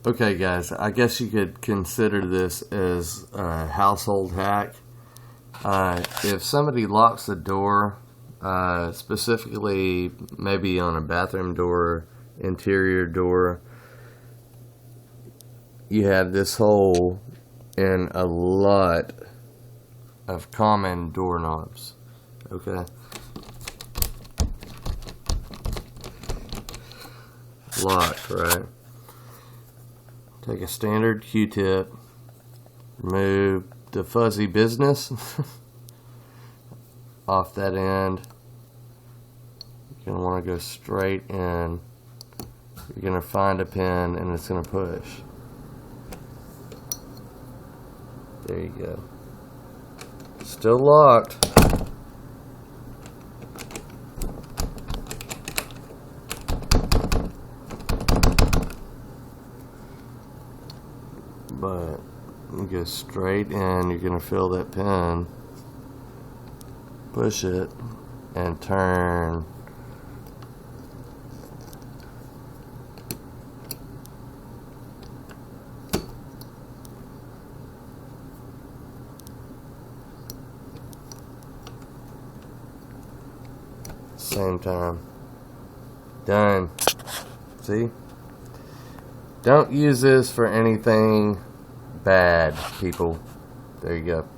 Okay, guys, I guess you could consider this as a household hack. If somebody locks the door, specifically maybe on a bathroom door, interior door, you have this hole in a lot of common doorknobs. Okay. Locked, right? Take a standard Q-tip, remove the fuzzy business off that end. You're going to want to go straight in. You're going to find a pin and it's going to push. There you go. Still locked. But you go straight in, you're going to feel that pin, push it, and turn. Same time. Done. See? Don't use this for anything bad, people. There you go.